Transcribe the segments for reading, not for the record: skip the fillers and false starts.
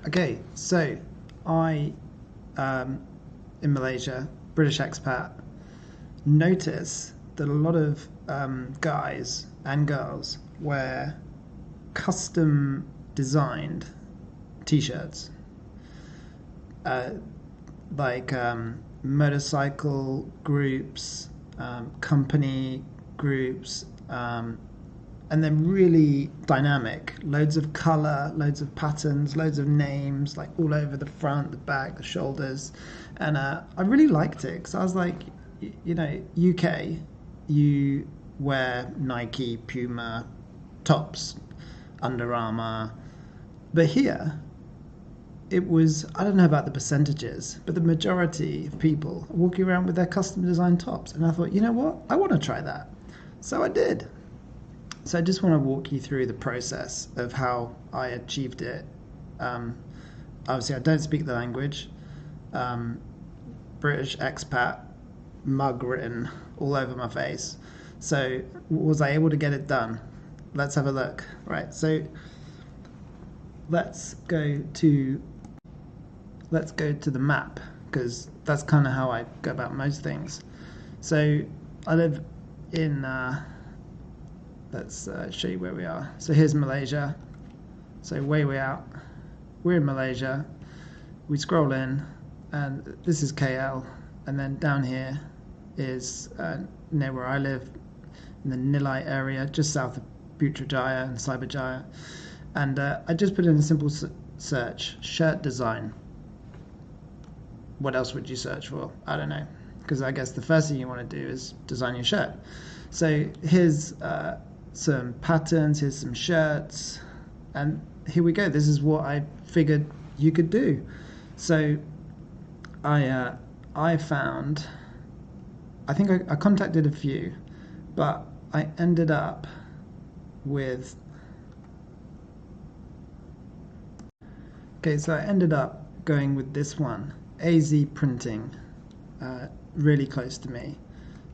Okay, so I, in Malaysia, British expat, notice that a lot of guys and girls wear custom designed t-shirts, uh, like motorcycle groups, company groups, and they're really dynamic. Loads of color, loads of patterns, loads of names, like all over the front, the back, the shoulders, and I really liked it because I was like, UK, you wear Nike, Puma, tops, Under Armour, but here it was, I don't know about the percentages, but the majority of people are walking around with their custom designed tops. And I thought, you know what? I want to try that. So I did. So I just want to walk you through the process of how I achieved it. Um, Obviously, I don't speak the language. Um, British expat, mug written all over my face. So was I able to get it done? Let's have a look. Right. So let's go to let's go to the map because that's kind of how I go about most things. So I live in. Let's show you where we are. So here's Malaysia. So way out. We're in Malaysia. We scroll in, and this is KL, and then down here is near where I live, in the Nilai area, just south of Putrajaya and Cyberjaya. And I just put in a simple search, shirt design. What else would you search for? I don't know, because I guess the first thing you want to do is design your shirt. So here's some patterns, here's some shirts, and here we go. This is what I figured you could do. So I found, I think I contacted a few, but I ended up with, okay, so I ended up going with this one, AZ Printing, really close to me.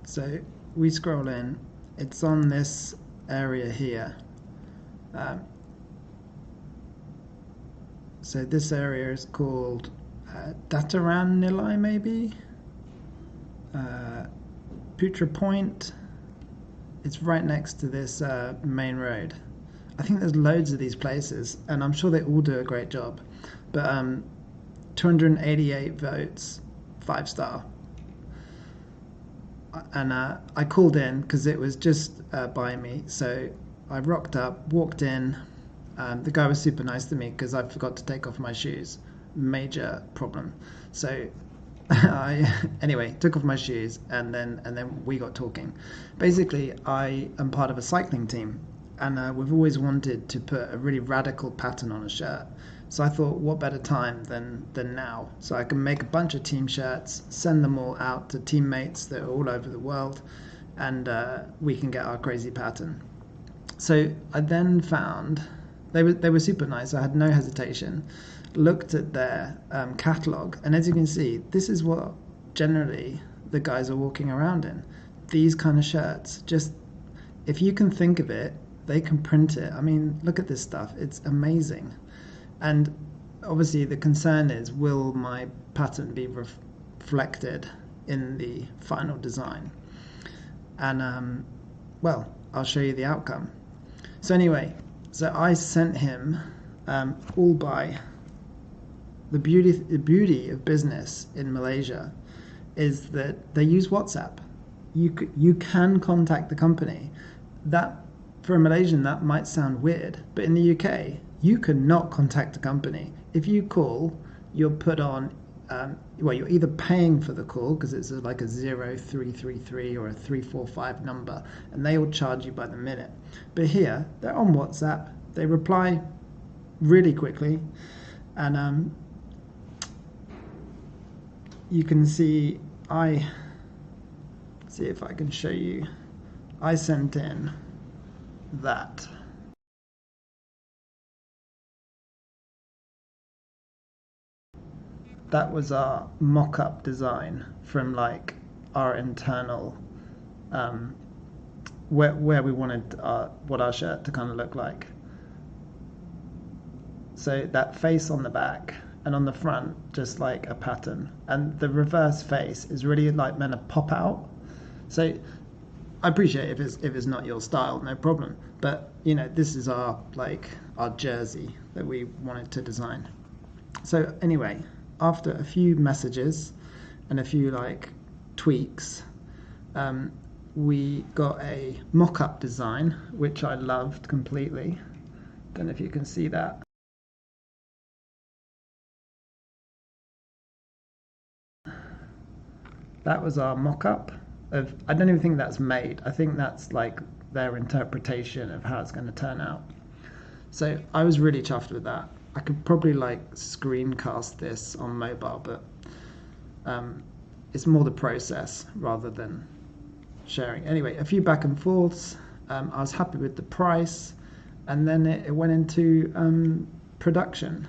So we scroll in, it's on this area here. So this area is called Dataran Nilai, maybe? Putra Point. It's right next to this main road. I think there's loads of these places, and I'm sure they all do a great job. But 288 votes, 5-star. And I called in because it was just by me. So I rocked up, walked in. The guy was super nice to me because I forgot to take off my shoes. Major problem. So I anyway took off my shoes and then we got talking. Basically, I am part of a cycling team, and we've always wanted to put a really radical pattern on a shirt. So I thought, what better time than now? So I can make a bunch of team shirts, send them all out to teammates that are all over the world, and we can get our crazy pattern. So I then found they were super nice. I had no hesitation. Looked at their catalog, and as you can see, this is what generally the guys are walking around in. These kind of shirts. Just if you can think of it, they can print it. I mean, look at this stuff. It's amazing. And obviously the concern is, will my pattern be reflected in the final design? And well, I'll show you the outcome. So anyway, so I sent him all by the beauty of business in Malaysia is that they use WhatsApp. You can contact the company. That for a Malaysian that might sound weird, but in the UK you cannot contact a company. If you call, you're put on. Well, you're either paying for the call because it's like a 0333 or a 345 number, and they will charge you by the minute. But here, they're on WhatsApp. They reply really quickly, and you can see. See if I can show you. I sent in that. That was our mock-up design from like our internal where we wanted what our shirt to kind of look like. So that face on the back and on the front, just like a pattern. And the reverse face is really like meant to pop out. So I appreciate if it's not your style, no problem. But you know, this is our jersey that we wanted to design. So anyway, after a few messages and a few tweaks, we got a mock-up design which I loved completely. Don't know if you can see that. That was our mock-up of, I don't even think that's made. I think that's like their interpretation of how it's going to turn out. So I was really chuffed with that. I could probably screencast this on mobile, but it's more the process rather than sharing. Anyway, a few back and forths. I was happy with the price, and then it went into production.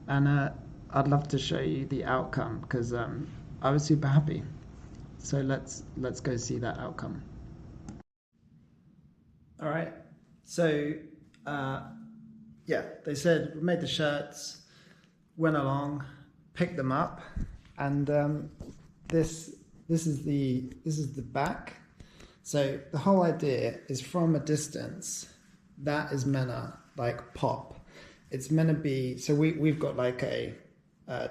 And I'd love to show you the outcome because I was super happy. So let's go see that outcome. All right. So yeah, they said we made the shirts, went along, picked them up, and this is the back. So the whole idea is from a distance, that is meant to pop. It's meant to be, so we've got a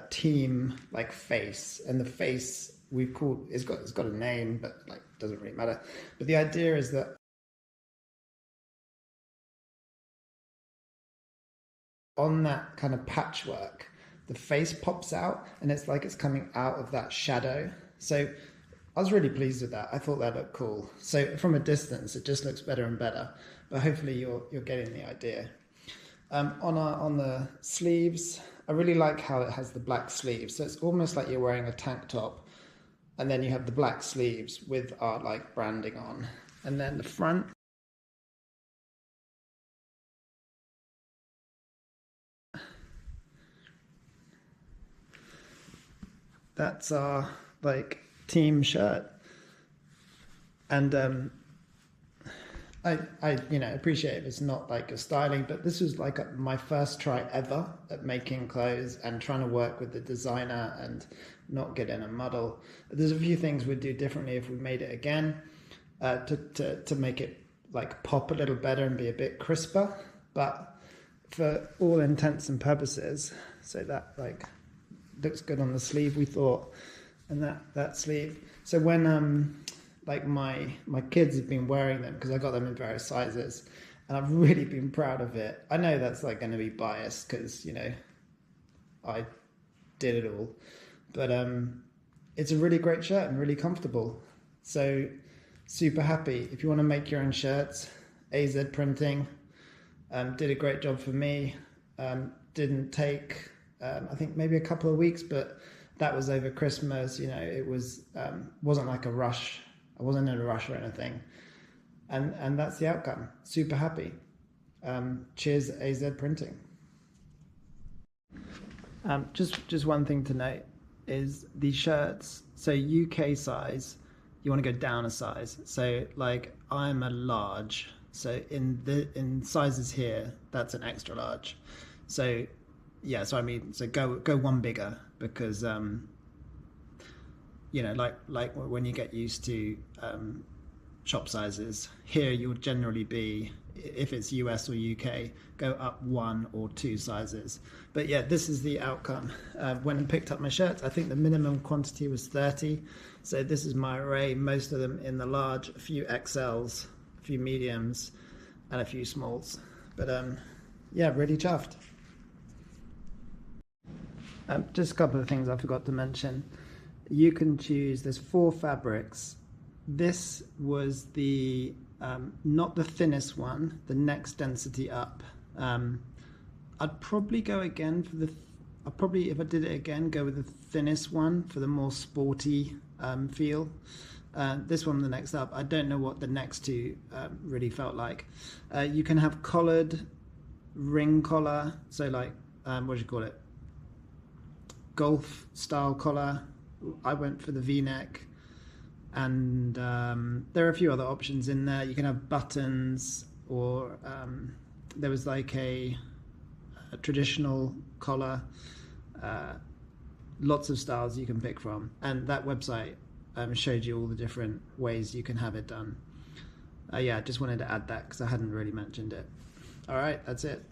team face, and the face we've called, it's got a name, but doesn't really matter. But the idea is that on that kind of patchwork, the face pops out, and it's it's coming out of that shadow. So I was really pleased with that. I thought that looked cool. So from a distance, it just looks better and better. But hopefully you're getting the idea. On the sleeves, I really like how it has the black sleeves. So it's almost like you're wearing a tank top, and then you have the black sleeves with our branding on, and then the front. That's our team shirt, and I appreciate if it's not a styling, but this was my first try ever at making clothes and trying to work with the designer and not get in a muddle. There's a few things we'd do differently if we made it again, to make it pop a little better and be a bit crisper, but for all intents and purposes, so that looks good on the sleeve, we thought, and that sleeve. So when my kids have been wearing them because I got them in various sizes, and I've really been proud of it. I know that's going to be biased because I did it all, but it's a really great shirt and really comfortable. So super happy. If you want to make your own shirts, AZ Printing did a great job for me. Didn't take I think maybe a couple of weeks, but that was over Christmas. It wasn't like a rush. I wasn't in a rush or anything, and that's the outcome. Super happy. Cheers, AZ Printing. Just one thing to note is these shirts. So UK size, you want to go down a size. So I'm a large. So in sizes here, that's an extra large. So yeah, so go one bigger because when you get used to shop sizes here, you'll generally be, if it's US or UK, go up 1 or 2 sizes. But yeah, this is the outcome. When I picked up my shirts, I think the minimum quantity was 30. So this is my array, most of them in the large, a few XLs, a few mediums, and a few smalls. But yeah, really chuffed. Just a couple of things I forgot to mention. You can choose, there's 4 fabrics. This was the not the thinnest one, the next density up. I'd probably go again for if I did it again, go with the thinnest one for the more sporty feel. This one, the next up, I don't know what the next 2 really felt like. You can have collared, ring collar, so what do you call it? Golf style collar. I went for the V-neck, and there are a few other options in there. You can have buttons, or there was a a traditional collar, lots of styles you can pick from, and that website showed you all the different ways you can have it done. Yeah, just wanted to add that because I hadn't really mentioned it. All right, that's it.